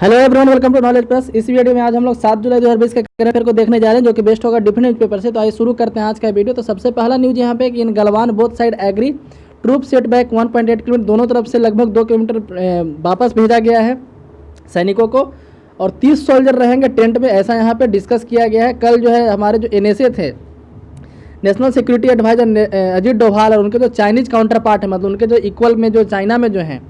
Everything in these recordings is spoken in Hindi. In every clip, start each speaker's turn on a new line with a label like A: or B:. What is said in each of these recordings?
A: Hello everyone, welcome to knowledge plus. इस वीडियो में आज हम लोग 7 जुलाई 2020 के करंट अफेयर को देखने जा रहे हैं, जो कि बेस्ट होगा डिफरेंट न्यूज़पेपर से। तो आइए शुरू करते हैं आज का वीडियो। तो सबसे पहला न्यूज़ यहाँ पे कि in Galwan both side agree, troop set back 1.8 kilometre, दोनों तरफ से लगभग 2 किलोमीटर वापस भेजा गया है सैनिकों को, और 30 सोल्जर रहेंगे टेंट में, ऐसा यहाँ पे डिस्कस किया गया है। कल जो है हमारे जो NSA थे, national security adviser Ajit Doval, और उनके जो चाइनीज काउंटर पार्ट है, मतलब उनके जो इक्वल में जो चाइना में जो हैं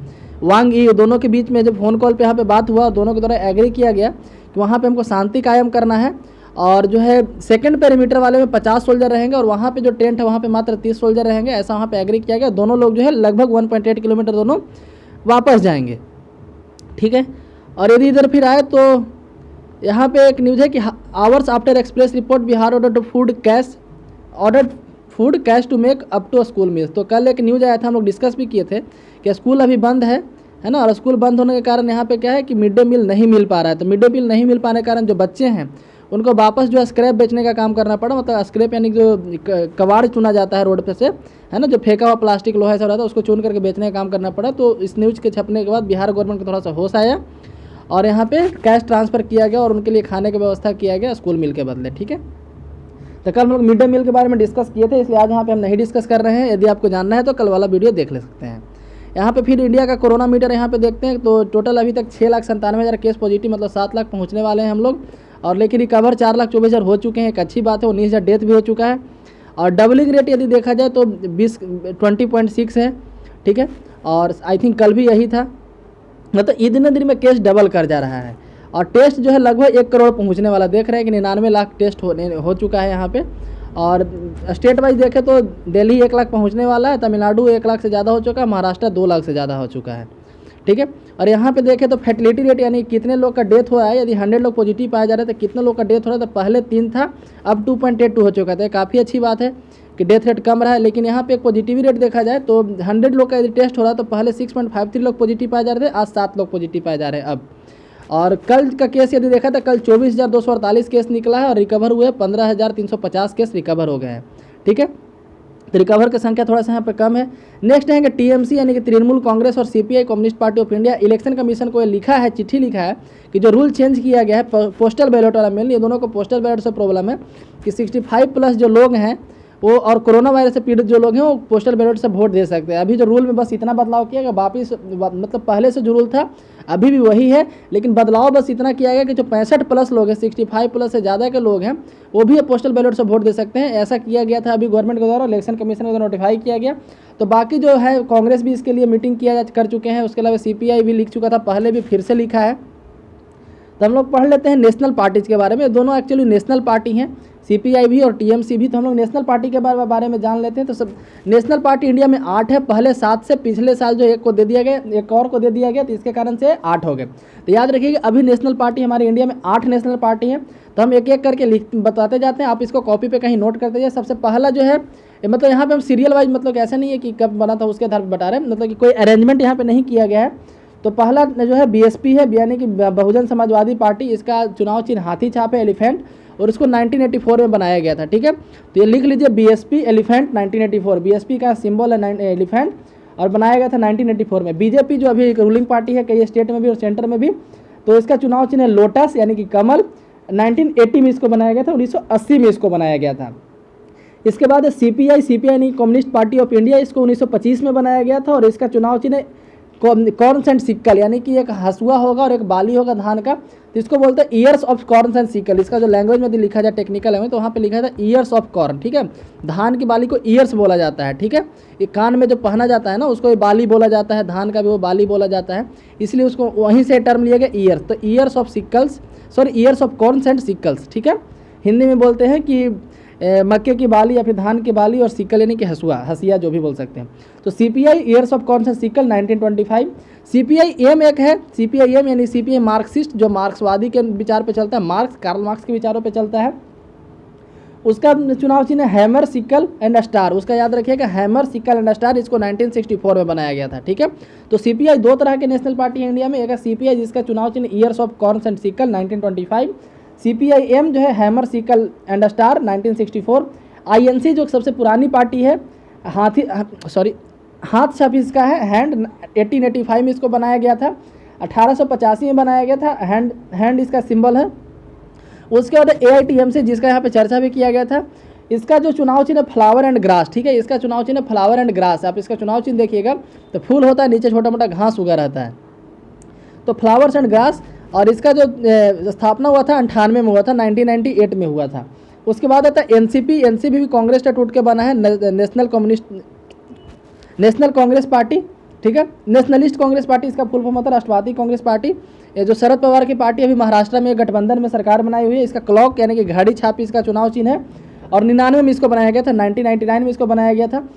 A: वांग ई, दोनों के बीच में जब फ़ोन कॉल पे यहाँ पे बात हुआ, दोनों के द्वारा एग्री किया गया कि वहाँ पे हमको शांति कायम करना है, और जो है सेकंड पेरीमीटर वाले में 50 सोल्जर रहेंगे, और वहाँ पे जो टेंट है वहाँ पे मात्र 30 सोल्जर रहेंगे, ऐसा वहाँ पे एग्री किया गया। दोनों लोग जो है लगभग 1.8 किलोमीटर दोनों वापस जाएंगे, ठीक है। और यदि इधर फिर आए तो यहाँ पे एक न्यूज़ है कि hours after Express report Bihar order food cash to make up to school meals. तो कल एक न्यूज़ आया था, हम लोग डिस्कस भी किए थे कि स्कूल अभी बंद है ना, और स्कूल बंद होने के कारण यहाँ पे क्या है कि मिड डे मील नहीं मिल पा रहा है। तो मिड डे मील नहीं मिल पाने के कारण जो बच्चे हैं उनको वापस जो है स्क्रैप बेचने का काम करना पड़ा, मतलब स्क्रैप यानी जो कबाड़ चुना जाता है रोड पे से, है ना, जो फेंका हुआ प्लास्टिक लोहा सब रहता है उसको चुन करके बेचने का काम करना पड़ा। तो इस न्यूज़ के छपने के बाद बिहार गवर्नमेंट को थोड़ा सा होश आया और यहाँ पे कैश ट्रांसफ़र किया गया और उनके लिए खाने की व्यवस्था किया गया स्कूल मील के बदले, ठीक है। तो कल हम लोग मिड डे मील के बारे में डिस्कस किए थे, इसलिए आज यहाँ पे हम नहीं डिस्कस कर रहे हैं। यदि आपको जानना है तो कल वाला वीडियो देख ले सकते हैं। यहाँ पे फिर इंडिया का कोरोना मीटर यहाँ पे देखते हैं, तो टोटल अभी तक 6,97,000 केस पॉजिटिव, मतलब 7 लाख पहुँचने वाले हैं हम लोग, और लेकिन रिकवर 4,24,000 हो चुके हैं, एक अच्छी बात है। 19,000 डेथ भी हो चुका है, और डबलिंग रेट यदि देखा जाए तो 20.6 है, ठीक है। और आई थिंक कल भी यही था, मतलब दिन दिन में केस डबल कर जा रहा है, और टेस्ट जो है लगभग 1 करोड़ पहुंचने वाला देख रहे हैं कि 99 लाख टेस्ट हो चुका है यहाँ पे। और स्टेट वाइज देखें तो दिल्ली 1 लाख पहुंचने वाला है, तमिलनाडु 1 लाख से ज़्यादा हो चुका है, महाराष्ट्र 2 लाख से ज़्यादा हो चुका है, ठीक है। और यहाँ पे देखें तो फर्टिलिटी रेट यानी कितने लोग का डेथ हुआ है, यदि 100 लोग पॉजिटिव पाए जा रहे थे तो कितने लोग का डेथ हो रहा था, पहले 3 था, अब 2.82 हो चुका था। काफ़ी अच्छी बात है कि डेथ रेट कम रहा है। लेकिन यहाँ पे एक पॉजिटिव रेट देखा जाए तो 100 लोग का यदि टेस्ट हो रहा है तो पहले 6.53 लोग पॉजिटिव पाए जा रहे थे, आज 7 लोग पॉजिटिव पाए जा रहे हैं अब। और कल का केस यदि देखा था, कल 24,248 केस निकला है, और रिकवर हुए 15,350 केस रिकवर हो गए हैं, ठीक है। तो रिकवर की संख्या थोड़ा सा यहाँ पे कम है। नेक्स्ट है कि TMC यानी कि तृणमूल कांग्रेस और CPI communist party of India election commission को लिखा है, चिट्ठी लिखा है कि जो रूल चेंज किया गया है पोस्टल बैलेट वाला, मेनली ये दोनों को पोस्टल बैलेट से प्रॉब्लम है कि 65+ जो लोग हैं वो, और कोरोना वायरस से पीड़ित जो लोग हैं वो पोस्टल बैलेट से वोट दे सकते हैं। अभी जो रूल में बस इतना बदलाव किया गया, वापिस मतलब पहले से जो रूल था अभी भी वही है, लेकिन बदलाव बस इतना किया गया कि जो 65+ लोग हैं, 65+ से ज़्यादा के लोग हैं, वो भी पोस्टल बैलेट से वोट दे सकते हैं। ऐसा किया गया था अभी गवर्नमेंट के द्वारा, इलेक्शन कमीशन के द्वारा नोटिफाई किया गया। तो बाकी जो है कांग्रेस भी इसके लिए मीटिंग कर चुके हैं, उसके अलावा CPI भी लिख चुका था पहले भी, फिर से लिखा है। तो हम लोग पढ़ लेते हैं नेशनल पार्टीज़ के बारे में। दोनों एक्चुअली नेशनल पार्टी हैं, CPI भी और TMC भी। तो हम लोग नेशनल पार्टी के बारे में जान लेते हैं। तो सब नेशनल पार्टी इंडिया में 8 है, पहले 7 से, पिछले साल जो एक को दे दिया गया, एक और को दे दिया गया, तो इसके कारण से 8 हो गए। तो याद रखिए अभी नेशनल पार्टी हमारे इंडिया में 8 नेशनल पार्टी हैं। तो हम एक एक करके बताते जाते हैं, आप इसको कॉपी पे कहीं नोट करते जाइए। सबसे पहला जो है, मतलब यहाँ पे हम सीरियल वाइज, मतलब ऐसा नहीं है कि कब बना था उसके आधार पर बता रहे हैं, मतलब कि कोई अरेंजमेंट यहाँ पे नहीं किया गया है। तो पहला जो है BSP है, यानी कि बहुजन समाजवादी पार्टी, इसका चुनाव चिन्ह हाथी छाप है, एलिफेंट, और इसको 1984 में बनाया गया था, ठीक है। तो ये लिख लीजिए BSP एलिफेंट 1984। BSP का सिंबल है एलिफेंट, और बनाया गया था 1984 में। BJP जो अभी एक रूलिंग पार्टी है कई स्टेट में भी और सेंटर में भी, तो इसका चुनाव चिन्ह है लोटस यानी कि कमल। 1980 में इसको बनाया गया था, 1980 में इसको बनाया गया था। इसके बाद CPI यानी कम्युनिस्ट पार्टी ऑफ इंडिया, इसको 1925 में बनाया गया था, और इसका चुनाव चिन्ह कॉर्न्स एंड सिक्कल, यानी कि एक हसुआ होगा और एक बाली होगा धान का, तो इसको बोलते हैं years of corns and sickle. इसका जो लैंग्वेज में लिखा जाए टेक्निकल लैंग्वेज, तो वहाँ पे लिखा था ईयर्स ऑफ कॉर्न, ठीक है। धान की बाली को ईयर्स बोला जाता है, ठीक है। ये कान में जो पहना जाता है ना उसको ये बाली बोला जाता है, धान का भी वो बाली बोला जाता है, इसलिए उसको वहीं से टर्म लिया गया ईयर्स। तो ears of sickles, ears of corns and sickles, ठीक है। हिंदी में बोलते हैं कि मक्के की बाली या फिर धान की बाली, और सिक्कल यानी कि हसुआ, हसिया जो भी बोल सकते हैं। तो CPI ears of corn and sickle 1925। CPI M एक है, CPI एम यानी CPI मार्क्सिस्ट, जो मार्क्सवादी के विचार पे चलता है, कार्ल मार्क्स के विचारों पे चलता है। उसका चुनाव चिन्ह हैमर सिक्कल एंड स्टार, उसका याद रखिएगा हैमर सिक्कल एंड स्टार, इसको 1964 में बनाया गया था, ठीक है। तो CPI 2 तरह के नेशनल पार्टी है इंडिया में, एक है CPI जिसका चुनाव चिन्ह ears of corn and sickle 1925, CPI M जो है hammer sickle and star 1964। INC जो सबसे पुरानी पार्टी है, हाथ छाप इसका है, हैंड 1885 में इसको बनाया गया था। 1885 में बनाया गया था, हैंड इसका सिंबल है। उसके बाद AITMC जिसका यहाँ पे चर्चा भी किया गया था, इसका जो चुनाव चिन्ह है फ्लावर एंड ग्रास, ठीक है, इसका चुनाव चिन्ह फ्लावर एंड ग्रास। आप इसका चुनाव चिन्ह देखिएगा तो फूल होता है, नीचे छोटा मोटा घास उगा रहता है, तो फ्लावर्स एंड ग्रास। और इसका जो स्थापना हुआ था 98 में हुआ था, 1998 में हुआ था। उसके बाद आता है NCP भी कांग्रेस से टूट के बना है, नेशनल कांग्रेस पार्टी, ठीक है, नेशनलिस्ट कांग्रेस पार्टी इसका फुल फॉर्म होता है, राष्ट्रवादी कांग्रेस पार्टी। ये जो शरद पवार की पार्टी अभी महाराष्ट्र में गठबंधन में सरकार बनाई हुई है, इसका क्लॉक यानी कि घड़ी छापी इसका चुनाव चिन्ह है। और 99 में इसको बनाया गया था, 1999 में इसको बनाया गया था।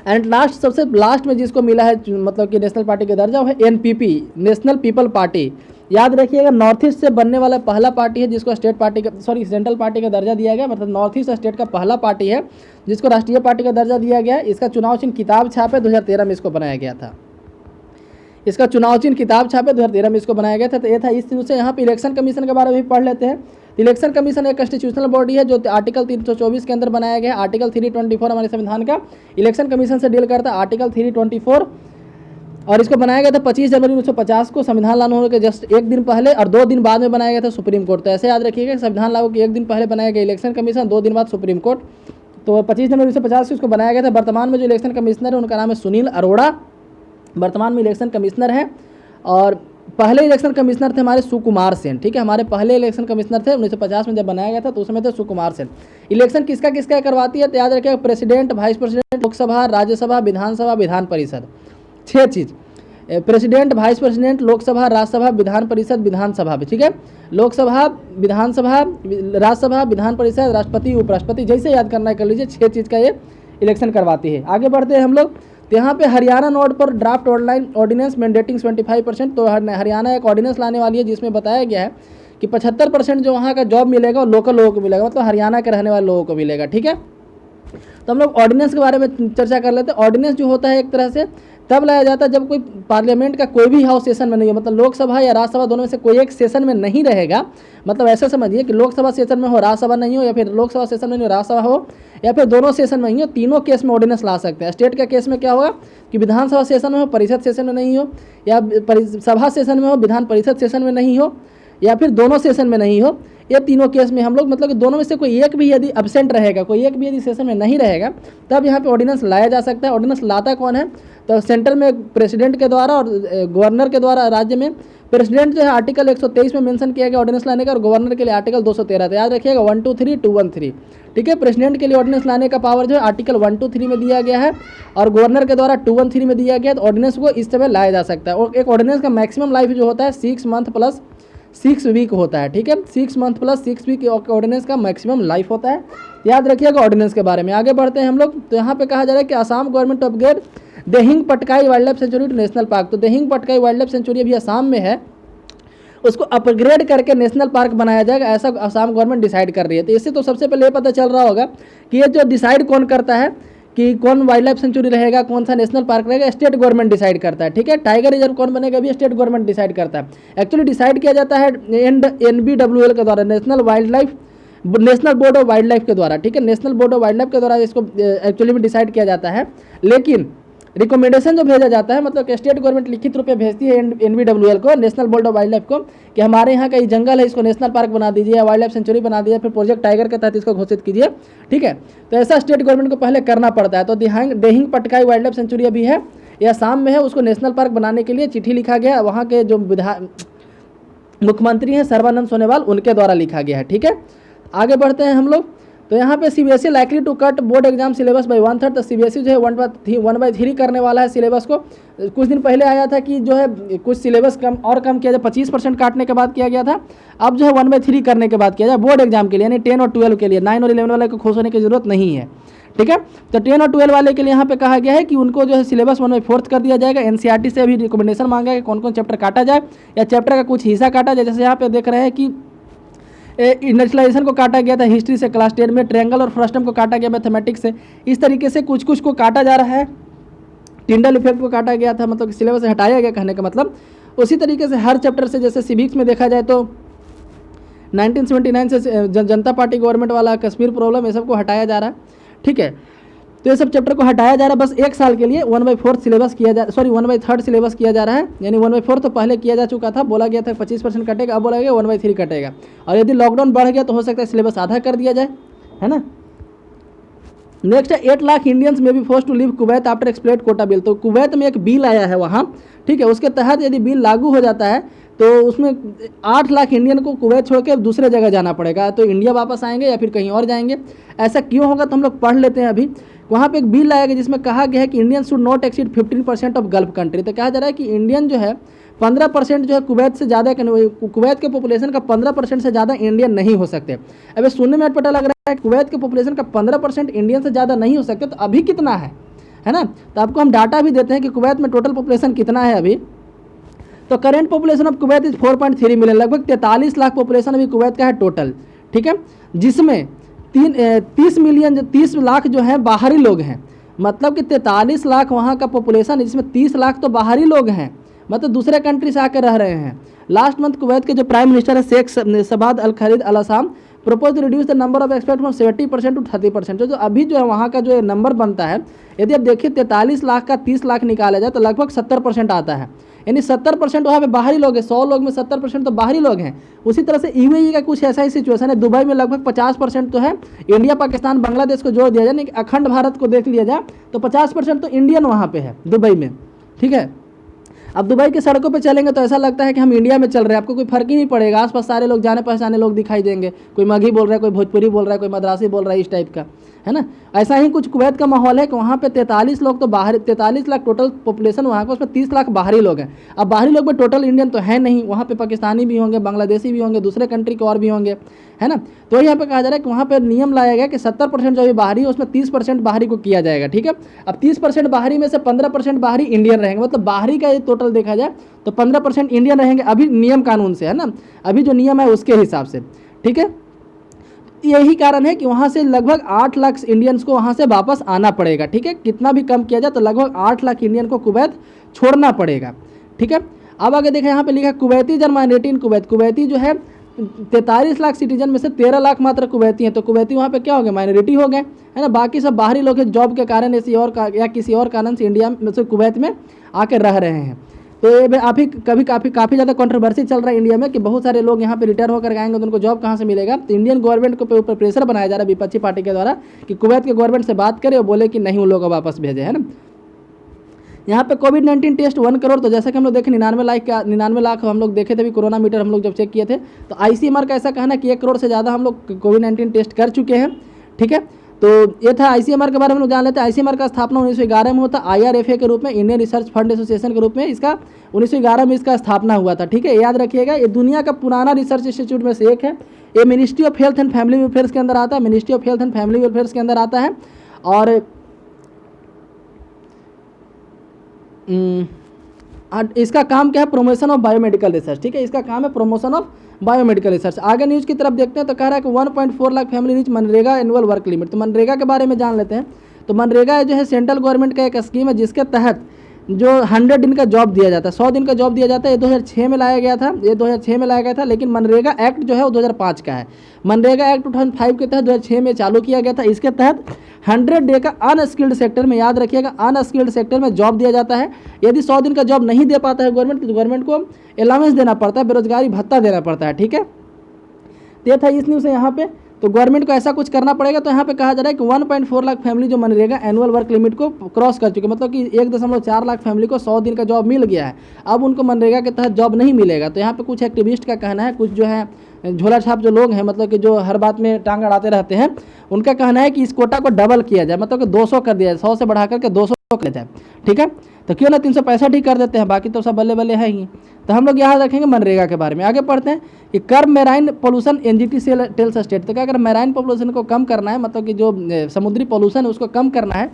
A: एंड लास्ट, सबसे लास्ट में जिसको मिला है मतलब कि नेशनल पार्टी का दर्जा, वो है NPP, नेशनल पीपल पार्टी। याद रखिएगा, नॉर्थ ईस्ट से बनने वाला पहला पार्टी है जिसको सेंट्रल पार्टी का दर्जा दिया गया, मतलब नॉर्थ ईस्ट स्टेट का पहला पार्टी है जिसको राष्ट्रीय पार्टी का दर्जा दिया गया है। इसका चुनाव चिन्ह किताब छाप है, 2013 में इसको बनाया गया था। इसका चुनाव चिन्ह किताब छाप है, 2013 में इसको बनाया गया था। तो ये था इस चीज़ से। यहाँ पे इलेक्शन कमीशन के बारे में भी पढ़ लेते हैं। इलेक्शन कमीशन एक कॉन्स्टिट्यूशनल बॉडी है जो आर्टिकल 324 के अंदर बनाया गया है। आर्टिकल 324 हमारे संविधान का इलेक्शन कमीशन से डील करता है, आर्टिकल 324। और इसको बनाया गया था 25 जनवरी 1950 को, संविधान लागू होने के जस्ट एक दिन पहले, और 2 दिन बाद में बनाया गया था सुप्रीम कोर्ट। तो ऐसे याद रखिएगा, संविधान लागू के एक दिन पहले बनाया गया इलेक्शन कमीशन, 2 दिन बाद सुप्रीम कोर्ट। तो 25 जनवरी 1950 को इसको बनाया गया था। वर्तमान में जो इलेक्शन कमिश्नर है उनका नाम है सुनील अरोड़ा, वर्तमान में इलेक्शन कमिश्नर है। और पहले इलेक्शन कमिश्नर थे हमारे सुकुमार सेन, ठीक है, हमारे पहले इलेक्शन कमिश्नर थे 1950 में जब बनाया गया था, तो उस समय थे सुकुमार सेन। इलेक्शन किसका किसका करवाती है तो याद रखिएगा, president, vice president, Lok Sabha, Rajya Sabha, Vidhan Sabha, Vidhan Parishad, 6 चीज़। President, vice president, Lok Sabha, Rajya Sabha, Vidhan Parishad, विधानसभा भी, ठीक है, लोकसभा, विधानसभा, राज्यसभा, विधान परिषद, राष्ट्रपति, उपराष्ट्रपति, जैसे याद करना है कर लीजिए। 6 चीज़ का ये इलेक्शन करवाती है। आगे बढ़ते हैं हम लोग। तो यहाँ पे हरियाणा नोड पर ड्राफ्ट ऑनलाइन ऑर्डिनेंस मैंडेटिंग 25%। तो हरियाणा एक ऑर्डिनेंस लाने वाली है जिसमें बताया गया है कि 75% जो वहाँ का जॉब मिलेगा वो लोकल लोगों को मिलेगा, मतलब हरियाणा के रहने वाले लोगों को मिलेगा, ठीक है। तो हम लोग ऑर्डिनेंस के बारे में चर्चा कर लेते हैं। ऑर्डिनेंस जो होता है एक तरह से तब लाया जाता है जब कोई पार्लियामेंट का कोई भी हाउस सेशन में नहीं है, मतलब लोकसभा या राज्यसभा दोनों में से कोई एक सेशन में नहीं रहेगा। मतलब ऐसा समझिए कि लोकसभा सेशन में हो, राज्यसभा नहीं हो, या फिर लोकसभा सेशन में नहीं हो, राज्यसभा हो, या फिर दोनों सेशन में नहीं हो, तीनों केस में ऑर्डिनेंस ला सकते हैं। स्टेट के केस में क्या होगा कि विधानसभा सेशन में हो, परिषद सेशन में नहीं हो, या सभा सेशन में हो, विधान परिषद सेशन में नहीं हो, या फिर दोनों सेशन में नहीं हो। ये तीनों केस में हम लोग मतलब कि दोनों में से कोई एक भी यदि एब्सेंट रहेगा, कोई एक भी यदि सेशन में नहीं रहेगा, तब यहाँ पे ऑर्डिनेंस लाया जा सकता है। ऑर्डिनेंस लाता कौन है तो सेंट्रल में प्रेसिडेंट के द्वारा और गवर्नर के द्वारा। राज्य में प्रेसिडेंट जो है आर्टिकल 123 में मेंशन किया गया ऑर्डिनेंस लाने का, और गवर्नर के लिए आर्टिकल 213। तो याद रखिएगा 123 213, ठीक है। प्रेसिडेंट के लिए ऑर्डिनेंस लाने का पावर जो है आर्टिकल 123 में दिया गया है, और गवर्नर के द्वारा 213 में दिया गया है। तो ऑर्डिनेंस को इस समय लाया जा सकता है। और एक ऑर्डिनेंस का मैक्सिमम लाइफ जो होता है 6 मंथ प्लस 6 वीक होता है, ठीक है, 6 मंथ प्लस 6 वीक ऑर्डिनेंस का मैक्सिमम लाइफ होता है। याद रखिएगा ऑर्डिनेंस के बारे में। आगे बढ़ते हैं हम लोग। तो यहाँ पे कहा जा रहा है कि Assam government upgrade Dehing Patkai wildlife sanctuary to national park. तो Dehing Patkai wildlife sanctuary अभी असम में है, उसको अपग्रेड करके नेशनल पार्क बनाया जाएगा, ऐसा असम गवर्नमेंट डिसाइड कर रही है। तो इससे तो सबसे पहले ये पता चल रहा होगा कि ये जो डिसाइड कौन करता है कि कौन वाइल्ड लाइफ सेंचुरी रहेगा, कौन सा नेशनल पार्क रहेगा, स्टेट गवर्नमेंट डिसाइड करता है, ठीक है। टाइगर रिजर्व कौन बनेगा भी स्टेट गवर्नमेंट डिसाइड करता है। एक्चुअली डिसाइड किया जाता है NBWL के द्वारा, national board of wild life के द्वारा, ठीक है, national board of wild life के द्वारा इसको एक्चुअली में डिसाइड किया जाता है। लेकिन रिकमेंडेशन जो भेजा जाता है, मतलब कि स्टेट गवर्नमेंट लिखित रूप में भेजती है NBWL को, national board of wild life को, कि हमारे यहाँ का ये जंगल है, इसको नेशनल पार्क बना दीजिए या वाइल्ड लाइफ सेंचुरी बना दीजिए, फिर प्रोजेक्ट टाइगर के तहत इसको घोषित कीजिए, ठीक है। तो ऐसा स्टेट गवर्नमेंट को पहले करना पड़ता है। तो Dehing Patkai wildlife sanctuary अभी है, यह असम में है, उसको नेशनल पार्क बनाने के लिए चिट्ठी लिखा गया, वहाँ के जो मुख्यमंत्री हैं सर्बानंद सोनोवाल, उनके द्वारा लिखा गया है, ठीक है। आगे बढ़ते हैं हम लोग। तो यहाँ पे CBSE likely to cut board exam syllabus by 1/3। तो CBSE जो है 1/3 करने वाला है सिलेबस को। कुछ दिन पहले आया था कि जो है कुछ सिलेबस कम किया जाए, 25% काटने के बाद किया गया था। अब जो है 1/3 करने के बाद किया जाए बोर्ड एग्जाम के लिए, यानी 10 और 12 के लिए। 9 और 11 वाले को खुश होने की जरूरत नहीं है, ठीक है। तो 10 और 12 वाले के लिए यहाँ पे कहा गया है कि उनको जो है सिलेबस 1/4 कर दिया जाएगा। NCERT से अभी रिकमेंडेशन मांगा है कि कौन कौन चैप्टर काटा जाए, या चैप्टर का कुछ हिस्सा काटा जाए। जैसे यहाँ पे देख रहे हैं कि इंडस्ट्रियलाइजेशन को काटा गया था हिस्ट्री से क्लास 10 में, ट्रायंगल और फ्रस्टम को काटा गया मैथमेटिक्स से। इस तरीके से कुछ कुछ को काटा जा रहा है। टिंडल इफेक्ट को काटा गया था, मतलब सिलेबस से हटाया गया कहने का मतलब। उसी तरीके से हर चैप्टर से, जैसे सिविक्स में देखा जाए तो 1979 से जनता पार्टी गवर्नमेंट वाला कश्मीर प्रॉब्लम, ये सब को हटाया जा रहा है, ठीक है। तो ये सब चैप्टर को हटाया जा रहा है बस 1 साल के लिए। 1/4 सिलेबस किया जा 1/3 सिलेबस किया जा रहा है, यानी 1/4 तो पहले किया जा चुका था, बोला गया था 25% कटेगा, अब बोला गया 1/3 कटेगा। और यदि लॉकडाउन बढ़ गया तो हो सकता है सिलेबस आधा कर दिया जाए, है ना। नेक्स्ट है 8 लाख इंडियंस में be forced to leave Kuwait after expat quota bill. तो कुवैत में एक बिल आया है वहाँ, ठीक है, उसके तहत यदि बिल लागू हो जाता है तो उसमें 8 लाख इंडियन को कुवैत छोड़ के दूसरे जगह जाना पड़ेगा, तो इंडिया वापस आएंगे या फिर कहीं और जाएंगे। ऐसा क्यों होगा तो हम लोग पढ़ लेते हैं अभी। वहाँ पे एक बिल आया गया जिसमें कहा गया है कि Indian should not exceed 15% of gulf country. तो कहा जा रहा है कि इंडियन जो है 15% जो है कुवैत से ज़्यादा, कुवैत के पॉपुलेशन का 15% से ज़्यादा इंडियन नहीं हो सकते। अब सुनने में पता लग रहा है कुवैत के पॉपुलेशन का 15% इंडियन से ज़्यादा नहीं हो सकते, तो अभी कितना है ना। तो आपको हम डाटा भी देते हैं कि कुवैत में टोटल पॉपुलेशन कितना है अभी। तो current population of Kuwait is 4.3 million, लगभग 43 लाख पॉपुलेशन अभी कुवैत का है टोटल, ठीक है, जिसमें 30 लाख जो है बाहरी लोग हैं। मतलब कि 43 लाख वहाँ का पॉपुलेशन है, जिसमें 30 लाख तो बाहरी लोग हैं, मतलब दूसरे कंट्री से आकर रह रहे हैं। लास्ट मंथ कुवैत के जो प्राइम मिनिस्टर है Sheikh Sabah al Khalid al असाम propose to reduce the number of expats from 70% to 30%। जो अभी जो है वहाँ का जो नंबर बनता है, यदि आप देखिए 43 लाख का 30 लाख निकाला जाए तो लगभग 70% आता है, यानी 70% वहाँ पे बाहरी लोग हैं। 100 लोग में 70% तो बाहरी लोग हैं। उसी तरह से यूएई का कुछ ऐसा ही सिचुएशन है। दुबई में लगभग 50% तो है, इंडिया पाकिस्तान बांग्लादेश को जोड़ दिया जाए, यानी अखंड भारत को देख लिया जाए तो 50% तो इंडियन वहाँ पे है दुबई में, ठीक है। अब दुबई की सड़कों पे चलेंगे तो ऐसा लगता है कि हम इंडिया में चल रहे हैं, आपको कोई फर्क ही नहीं पड़ेगा। आसपास सारे लोग जाने पहचाने लोग दिखाई देंगे, कोई मगही बोल रहा है, कोई भोजपुरी बोल रहा है, कोई मद्रासी बोल रहा है, इस टाइप का, है ना। ऐसा ही कुछ कुवैत का माहौल है कि वहाँ पे 43 लोग तो बाहर, 43 लाख टोटल पॉपुलेशन वहाँ का, उसमें 30 लाख बाहरी लोग हैं। अब बाहरी लोग में टोटल इंडियन तो है नहीं, वहाँ पे पाकिस्तानी भी होंगे, बांग्लादेशी भी होंगे, दूसरे कंट्री के और भी होंगे, है ना। तो यहाँ पे कहा जा रहा है कि वहाँ पे नियम लाया गया कि 70% जो भी बाहरी है उसमें 30% बाहरी को किया जाएगा, ठीक है। अब 30% बाहरी में से 15% बाहरी इंडियन रहेंगे, मतलब बाहरी का टोटल देखा जाए तो 15% इंडियन रहेंगे अभी नियम कानून से, है ना, अभी जो नियम है उसके हिसाब से, ठीक है। यही कारण है कि वहाँ से लगभग 8 लाख इंडियंस को वहाँ से वापस आना पड़ेगा, ठीक है। कितना भी कम किया जाए तो लगभग 8 लाख इंडियन को कुवैत छोड़ना पड़ेगा, ठीक है। अब आगे देखें, यहाँ पे लिखा है कुवैती जन माइनॉरिटी इन कुवैत। कुवैती जो है 43 लाख सिटीजन में से 13 लाख मात्र कुवैती हैं, तो कुवैती वहाँ पे क्या हो गए, माइनॉरिटी हो गए, है ना। बाकी सब बाहरी लोग हैं, जॉब के कारण या किसी और कारण से इंडिया में से कुवैत में आकर रह रहे हैं। तो ये आप ही काफ़ी ज़्यादा कंट्रोवर्सी चल रहा है इंडिया में कि बहुत सारे लोग यहाँ पे रिटर्न होकर आएंगे तो उनको जॉब कहाँ से मिलेगा। तो इंडियन गवर्नमेंट के ऊपर प्रेशर बनाया जा रहा है विपक्षी पार्टी के द्वारा कि कुवैत के गवर्नमेंट से बात करे और बोले कि नहीं उन लोगों को वापस भेजे, है ना। यहाँ पे कोविड-19 टेस्ट 1 करोड़, तो जैसा कि हम लोग देखे 99 लाख हम लोग देखे थे अभी कोरोना मीटर हम लोग जब चेक किए थे, तो ICMR का ऐसा कहना है कि 1 करोड़ से ज़्यादा हम लोग कोविड-19 टेस्ट कर चुके हैं, ठीक है। तो ये था ICMR के बारे में हम लोग जान लेते हैं। ICMR का स्थापना 1911 में होता, IRFA के रूप में, इंडियन रिसर्च फंड एसोसिएशन के रूप में इसका 1911 में इसका स्थापना हुआ था, ठीक है। याद रखिएगा, ये दुनिया का पुराना रिसर्च इंस्टीट्यूट में से एक है। ये ministry of health and family welfare के अंदर आता है, ministry of health and family welfare के अंदर आता है। और इसका काम क्या है, प्रमोशन ऑफ बायोमेडिकल रिसर्च, ठीक है। इसका काम है प्रमोशन ऑफ बायोमेडिकल रिसर्च। आगे न्यूज़ की तरफ देखते हैं तो कह रहा है कि 1.4 lakh family reach MNREGA annual work limit. तो मनरेगा के बारे में जान लेते हैं। तो मनरेगा जो है सेंट्रल गवर्नमेंट का एक स्कीम है जिसके तहत जो 100 दिन का जॉब दिया जाता है, 100 दिन का जॉब दिया जाता है। ये 2006 में लाया गया था, लेकिन मनरेगा एक्ट जो है वो 2005 का है। मनरेगा एक्ट 2005 के तहत 2006 में चालू किया गया था। इसके तहत 100 डे का अनस्किल्ड सेक्टर में, याद रखिएगा, अनस्किल्ड सेक्टर में जॉब दिया जाता है। यदि 100 दिन का जॉब नहीं दे पाता है गवर्नमेंट, तो गवर्नमेंट को अलाउंस देना पड़ता है, बेरोजगारी भत्ता देना पड़ता है, ठीक है। ये था इस न्यूज़ से यहाँ पे। तो गवर्नमेंट को ऐसा कुछ करना पड़ेगा। तो यहाँ पे कहा जा रहा है कि 1.4 लाख फैमिली जो मनरेगा एनुअल वर्क लिमिट को क्रॉस कर चुके, मतलब कि 1.4 लाख फैमिली को 100 दिन का जॉब मिल गया है, अब उनको मनरेगा के तहत जॉब नहीं मिलेगा। तो यहाँ पे कुछ एक्टिविस्ट का कहना है, कुछ जो है झोला छाप जो लोग हैं, मतलब कि जो हर बात में टांग अड़ाते रहते हैं, उनका कहना है कि इस कोटा को डबल किया जाए, मतलब कि 200 कर दिया जाए, 100 से बढ़ा करके 200 कर जाए, ठीक है। तो क्यों ना 365 ही कर देते हैं, बाकी तो सब बल्ले बल्ले है ही। तो हम लोग याद रखेंगे मनरेगा के बारे में। आगे पढ़ते हैं कि कर्ब मेराइन पोल्यूशन NGT से टेल्स स्टेट। तो क्या अगर मेराइन पॉपुलेशन को कम करना है, मतलब कि जो समुद्री पोल्यूशन है उसको कम करना है,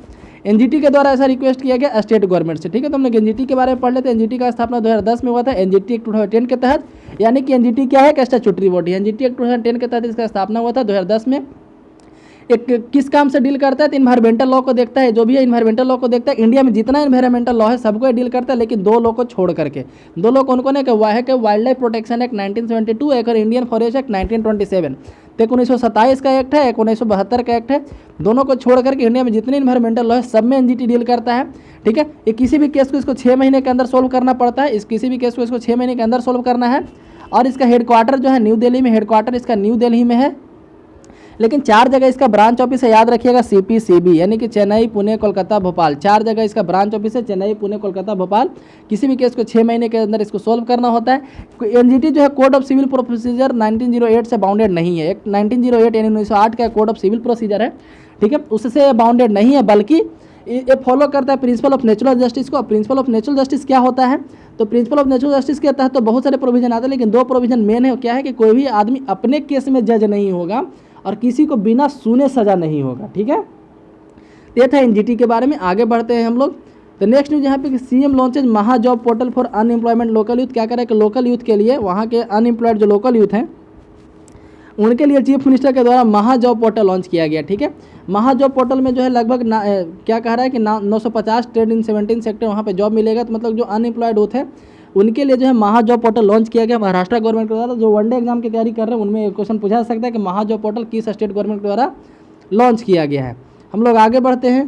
A: NGT के द्वारा ऐसा रिक्वेस्ट किया गया स्टेट गवर्नमेंट से, ठीक है। तो हम लोग NGT के बारे में पढ़ लेते हैं। NGT का स्थापना 2010 में हुआ था, NGT एक्ट 2010 के तहत, यानी कि NGT क्या है, स्टैट्यूटरी बॉडी। NGT एक्ट 2010 के तहत इसका स्थापना हुआ था 2010 में। एक किस काम से डील करता है, तो इन्वायरमेंटल लॉ को देखता है, जो भी है इन्वायरमेंटल लॉ को देखता है। इंडिया में जितना इन्वायरमेंटल लॉ है सबको डील करता है, लेकिन 2 लॉ को छोड़ करके। 2 लॉ कौन कौन है, कि वाइल्ड लाइफ प्रोटेक्शन एक्ट 1972, एक और इंडियन फॉरेस्ट एक्ट 1927। तो 1927 का एक्ट है, एक 1972 का एक्ट है। दोनों को छोड़ करके इंडिया में जितने इन्वायरमेंटल लॉ है सब में एनजीटी डील करता है। ठीक है, ये किसी भी केस को इसको 6 महीने के अंदर सोल्व करना पड़ता है। किसी भी केस को इसको 6 महीने के अंदर सोल्व करना है। और इसका हेडक्वार्टर जो है न्यू दिल्ली में, हेडक्वार्टर इसका न्यू दिल्ली में है। लेकिन 4 जगह इसका ब्रांच ऑफिस है, याद रखिएगा, CPCB यानी कि चेन्नई, पुणे, कोलकाता, भोपाल। 4 जगह इसका ब्रांच ऑफिस है, चेन्नई, पुणे, कोलकाता, भोपाल। किसी भी केस को 6 महीने के अंदर इसको सोल्व करना होता है। एनजीटी जो है कोड ऑफ सिविल प्रोसीजर 1908 से बाउंडेड नहीं है। एक 1908 यानी 1908 का कोड ऑफ सिविल प्रोसीजर है, ठीक है, उससे बाउंडेड नहीं है, बल्कि ये फॉलो करता है प्रिंसिपल ऑफ नेचुरल जस्टिस को। प्रिंसिपल ऑफ नेचुरल जस्टिस क्या होता है? तो प्रिंसिपल ऑफ नेचुरल जस्टिस के तहत तो बहुत सारे प्रोविजन आते हैं, लेकिन 2 प्रोविजन मेन है। क्या है कि कोई भी आदमी अपने केस में जज नहीं होगा और किसी को बिना सुने सजा नहीं होगा। ठीक है, ये था एनजीटी के बारे में। आगे बढ़ते हैं हम लोग। तो नेक्स्ट न्यूज यहाँ पे सीएम लॉन्चेज महा job portal for unemployment local youth. क्या करें कि लोकल यूथ के लिए, वहाँ के अनएम्प्लॉयड जो लोकल यूथ हैं उनके लिए चीफ मिनिस्टर के द्वारा महा जॉब पोर्टल लॉन्च किया गया। ठीक है, महा जॉब पोर्टल में जो है लगभग क्या कह रहा है कि 950 ट्रेड इन 17 सेक्टर वहाँ पे जॉब मिलेगा। तो मतलब जो अनएम्प्लॉयड यूथ है उनके लिए जो है महा जॉब पोर्टल लॉन्च किया गया महाराष्ट्र गवर्नमेंट के द्वारा। जो वनडे एग्जाम की तैयारी कर रहे हैं उनमें क्वेश्चन पूछा सकता है कि महा जॉब पोर्टल किस स्टेट गवर्नमेंट के द्वारा लॉन्च किया गया है। हम लोग आगे बढ़ते हैं।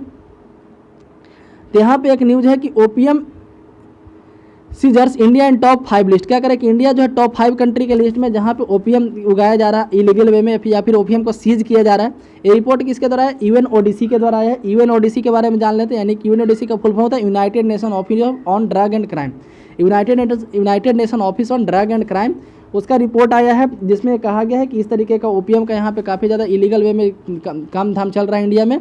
A: तो यहाँ पे एक न्यूज़ है कि opium seizures India in top 5 list. क्या करें कि इंडिया जो है टॉप 5 कंट्री के लिस्ट में जहाँ पे ओपीएम उगाया जा रहा है इलीगल वे में, या फिर ओपीएम को सीज किया जा रहा है। ये रिपोर्ट किसके द्वारा है? यूएनओडीसी के द्वारा है। यूएनओडीसी के बारे में जान लेते हैं। यानी कि यूएनओडीसी का फुल फॉर्म होता है United nation office on drug and crime. United nation office on drug and crime, उसका रिपोर्ट आया है जिसमें कहा गया है कि इस तरीके का ओपीएम का यहाँ पे काफ़ी ज़्यादा इलीगल वे में काम धाम चल रहा है इंडिया में।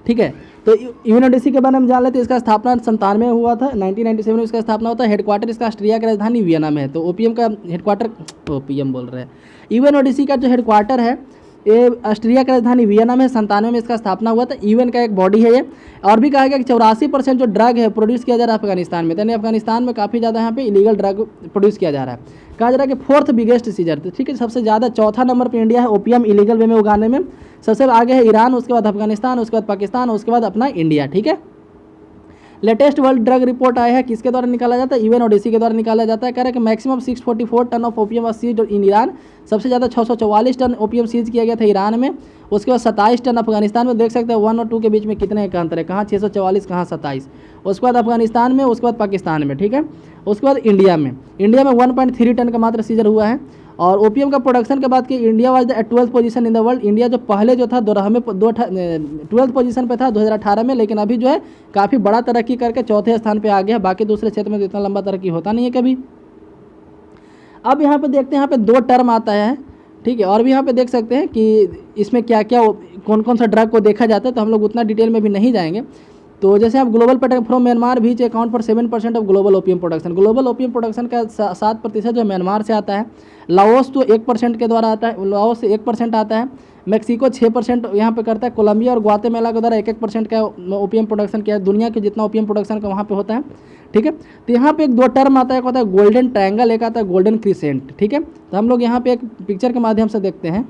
A: ठीक है, तो यूएनओडीसी के बारे में जान लेते हैं। इसका स्थापना 97 में हुआ था, 1997 में इसका स्थापना होता है। हेडक्वार्टर इसका ऑस्ट्रिया की राजधानी वियना में है। तो ओपीएम का हेडक्वार्टर, ओपीएम बोल रहे हैं, यूएनओडीसी का जो हेडक्वार्टर है ये ऑस्ट्रिया की राजधानी वियना में 97 में इसका स्थापना हुआ था। यूएन का एक बॉडी है ये। और भी कहा गया कि 84% जो ड्रग है प्रोड्यूस किया जा रहा है अफगानिस्तान में। यानी अफगानिस्तान में काफ़ी ज़्यादा यहाँ पे इलीगल ड्रग प्रोड्यूस किया जा रहा है। कहा जा रहा है कि 4th बिगेस्ट सीजर, ठीक है, सबसे ज़्यादा 4था नंबर पे इंडिया है ओपीएम इलीगल वे में उगाने में। सबसे आगे है ईरान, उसके बाद अफगानिस्तान, उसके बाद पाकिस्तान, उसके बाद अपना इंडिया। ठीक है, लेटेस्ट वर्ल्ड ड्रग रिपोर्ट आया है, किसके द्वारा निकाला जाता है? यूएनओडीसी के द्वारा निकाला जाता है। कह रहा है कि maximum 644 tonnes of opium was seized in Iran. सबसे ज़्यादा 644 टन ओपीएम सीज किया गया था ईरान में। उसके बाद 27 टन अफगानिस्तान में। देख सकते हैं 1 और 2 के बीच में कितने का अंतर है, कहाँ 644 कहाँ 27। उसके बाद अफगानिस्तान में, उसके बाद पाकिस्तान में। ठीक है, उसके बाद इंडिया में 1.3 टन का मात्र सीजर हुआ है। और ओपीएम का प्रोडक्शन के बाद कि India was the 12th position in the world. India जो पहले जो था 12th पोजीशन पे था 2018 में, लेकिन अभी जो है काफ़ी बड़ा तरक्की करके 4थे स्थान पे आ गया। बाकी दूसरे क्षेत्र में तो इतना लंबा तरक्की होता नहीं है कभी। अब यहाँ पे देखते हैं, यहाँ पे 2 टर्म आता है। ठीक है, और भी यहाँ पे देख सकते हैं कि इसमें क्या क्या कौन कौन सा ड्रग को देखा जाता है। तो हम लोग उतना डिटेल में भी नहीं जाएंगे। तो जैसे आप global pattern from Myanmar beach account for 7% of global opium production. Global opium production का 7% जो म्यांमार से आता है। लाओस तो 1% के द्वारा आता है, लाओस से 1% आता है। मेक्सिको 6% यहाँ पे करता है। कोलंबिया और ग्वातेमाला के द्वारा 1% का ओपीएम प्रोडक्शन किया है। दुनिया के जितना ओपीएम प्रोडक्शन का वहाँ पे होता है। ठीक है, तो यहाँ पे 2 टर्म आता है, एक होता है गोल्डन ट्रायंगल, एक आता है गोल्डन क्रिसेंट। ठीक है, तो हम लोग यहाँ पे एक पिक्चर के माध्यम से देखते हैं।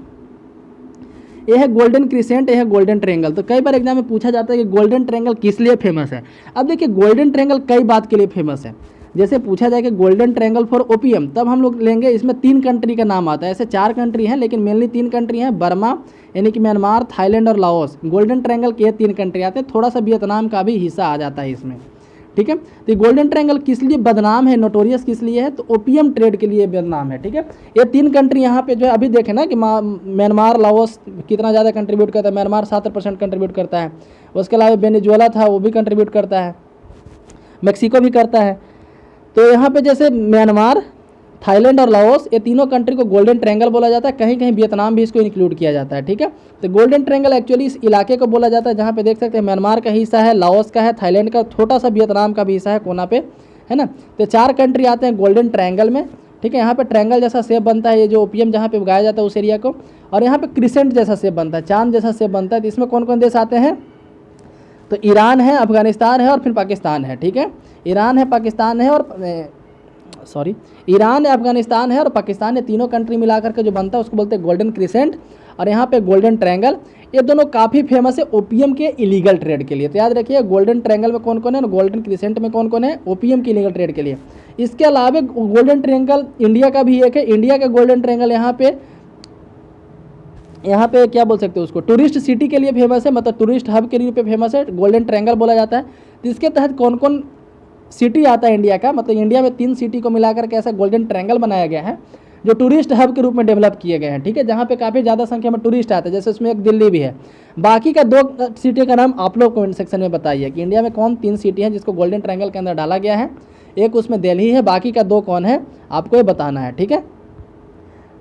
A: ये है गोल्डन क्रिसेंट, ये है गोल्डन ट्रायंगल। तो कई बार एग्जाम में पूछा जाता है कि गोल्डन ट्रायंगल किस लिए फेमस है। अब देखिए गोल्डन ट्रायंगल कई बात के लिए फेमस है। जैसे पूछा जाए कि गोल्डन ट्रायंगल फॉर ओपीएम, तब हम लोग लेंगे, इसमें 3 कंट्री का नाम आता है। ऐसे 4 कंट्री हैं, लेकिन मेनली 3 कंट्री हैं, बर्मा यानी कि म्यांमार, थाईलैंड और लाओस। गोल्डन ट्रायंगल के 3 कंट्री आते हैं। थोड़ा सा वियतनाम का भी हिस्सा आ जाता है इसमें। ठीक है, तो गोल्डन ट्रायंगल किस लिए बदनाम है, नोटोरियस किस लिए है? तो ओपीएम ट्रेड के लिए बदनाम है। ठीक है, ये 3 कंट्री यहाँ पे जो है अभी देखें ना कि म्यांमार, लाओस कितना ज़्यादा कंट्रीब्यूट करता है। म्यांमार 7% कंट्रीब्यूट करता है। उसके अलावा वेनेजुएला था, वो भी कंट्रीब्यूट करता है। मेक्सिको भी करता है। तो यहाँ पे जैसे म्यांमार, थाईलैंड और लाओस, ये तीनों कंट्री को गोल्डन ट्रायंगल बोला जाता है। कहीं कहीं वियतनाम भी इसको इंक्लूड किया जाता है। ठीक है, तो गोल्डन ट्रायंगल एक्चुअली इस इलाके को बोला जाता है जहाँ पे देख सकते हैं म्यांमार का हिस्सा है, लाओस का है, थाईलैंड का, छोटा सा वियतनाम का भी हिस्सा है कोना पे, है ना। तो 4 कंट्री आते हैं गोल्डन ट्रायंगल में। ठीक है, यहाँ पे ट्रायंगल जैसा शेप बनता है, ये जो ओपीएम जहाँ पे उगाया जाता है उस एरिया को। और यहाँ पे क्रिसेंट जैसा शेप बनता है, चांद जैसा शेप बनता है। तो इसमें कौन कौन देश आते हैं? तो ईरान है, अफगानिस्तान है और फिर पाकिस्तान है। ठीक है, ईरान है, पाकिस्तान है और ईरान है, अफगानिस्तान है और पाकिस्तान है। तीनों कंट्री मिलाकर के जो बनता है उसको बोलते हैं गोल्डन क्रिसेंट। और यहाँ पे गोल्डन ट्रायंगल, ये दोनों काफ़ी फेमस है ओपीएम के इलीगल ट्रेड के लिए। तो याद रखिए गोल्डन ट्रायंगल में कौन कौन है, गोल्डन क्रिसेंट में कौन कौन है, ओपीएम के इलीगल ट्रेड के लिए। इसके अलावा गोल्डन ट्रायंगल इंडिया का भी एक है। इंडिया का गोल्डन ट्रायंगल यहाँ पे यहाँ पे क्या बोल सकते हो उसको, टूरिस्ट सिटी के लिए फेमस है, मतलब टूरिस्ट हब के रूप में फेमस है, गोल्डन ट्रायंगल बोला जाता है। तो इसके तहत कौन कौन सिटी आता है इंडिया का, मतलब इंडिया में 3 सिटी को मिलाकर के ऐसा गोल्डन ट्रायंगल बनाया गया है जो टूरिस्ट हब के रूप में डेवलप किए गए हैं, ठीक है, जहाँ पे काफ़ी ज़्यादा संख्या में टूरिस्ट आते हैं, जैसे उसमें एक दिल्ली भी है। बाकी का 2 सिटी का नाम आप लोग कमेंट सेक्शन में बताइए कि इंडिया में कौन 3 सिटी हैं जिसको गोल्डन ट्रायंगल के अंदर डाला गया है। एक उसमें दिल्ली है, बाकी का 2 कौन है आपको ये बताना है, ठीक है।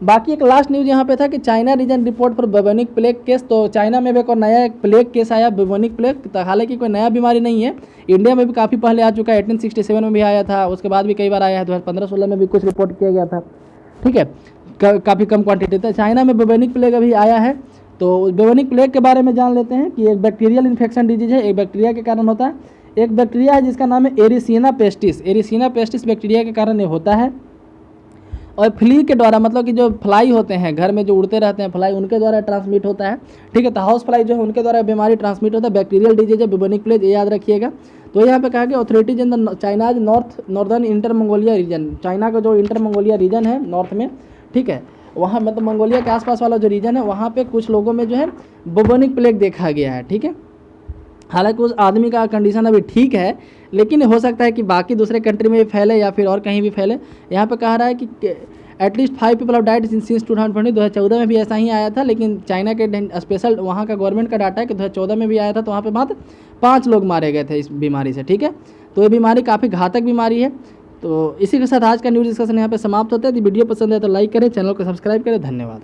A: बाकी एक लास्ट न्यूज़ यहाँ पे था कि China region report for bubonic plague case. तो चाइना में भी एक और नया एक प्लेग केस आया, बुबोनिक प्लेग। तो हालांकि कोई नया बीमारी नहीं है, इंडिया में भी काफ़ी पहले आ चुका है, 1867 में भी आया था, उसके बाद भी कई बार आया है, 2015-16 में भी कुछ रिपोर्ट किया गया था, ठीक है, काफ़ी कम क्वांटिटी था। चाइना में बुबोनिक प्लेग अभी आया है। तो बुबोनिक प्लेग के बारे में जान लेते हैं कि एक बैक्टीरियल इन्फेक्शन डिजीज है, एक बैक्टीरिया के कारण होता है। एक बैक्टीरिया है जिसका नाम है एरिसीना पेस्टिस। एरिसीना पेस्टिस बैक्टीरिया के कारण ये होता है, और फ्ली के द्वारा, मतलब कि जो फ्लाई होते हैं घर में जो उड़ते रहते हैं फ्लाई, उनके द्वारा ट्रांसमिट होता है, ठीक है। तो हाउस फ्लाई जो है उनके द्वारा बीमारी ट्रांसमिट होता है, बैक्टीरियल डिजीज है बुबोनिक प्लेग, ये याद रखिएगा। तो यहाँ पे कहा कि authorities in the China's northern inner Mongolia region, China का जो इंटर मंगोलिया रीजन है नॉर्थ में, ठीक है, वहाँ मतलब मंगोलिया के आसपास वाला जो रीजन है वहाँ पे कुछ लोगों में जो है बुबोनिक प्लेग देखा गया है, ठीक है। हालांकि उस आदमी का कंडीशन अभी ठीक है, लेकिन हो सकता है कि बाकी दूसरे कंट्री में भी फैले या फिर और कहीं भी फैले। यहाँ पे कह रहा है कि at least 5 people of died since 2014 में भी ऐसा ही आया था, लेकिन चाइना के स्पेशल वहाँ का गवर्नमेंट का डाटा है कि 2014 में भी आया था, तो वहाँ पे मात्र 5 लोग मारे गए थे इस बीमारी से, ठीक है। तो ये बीमारी काफ़ी घातक बीमारी है। तो इसी के साथ आज का न्यूज़ डिस्कशन यहाँ पे समाप्त होता है। यदि वीडियो पसंद है तो लाइक करें, चैनल को सब्सक्राइब करें। धन्यवाद।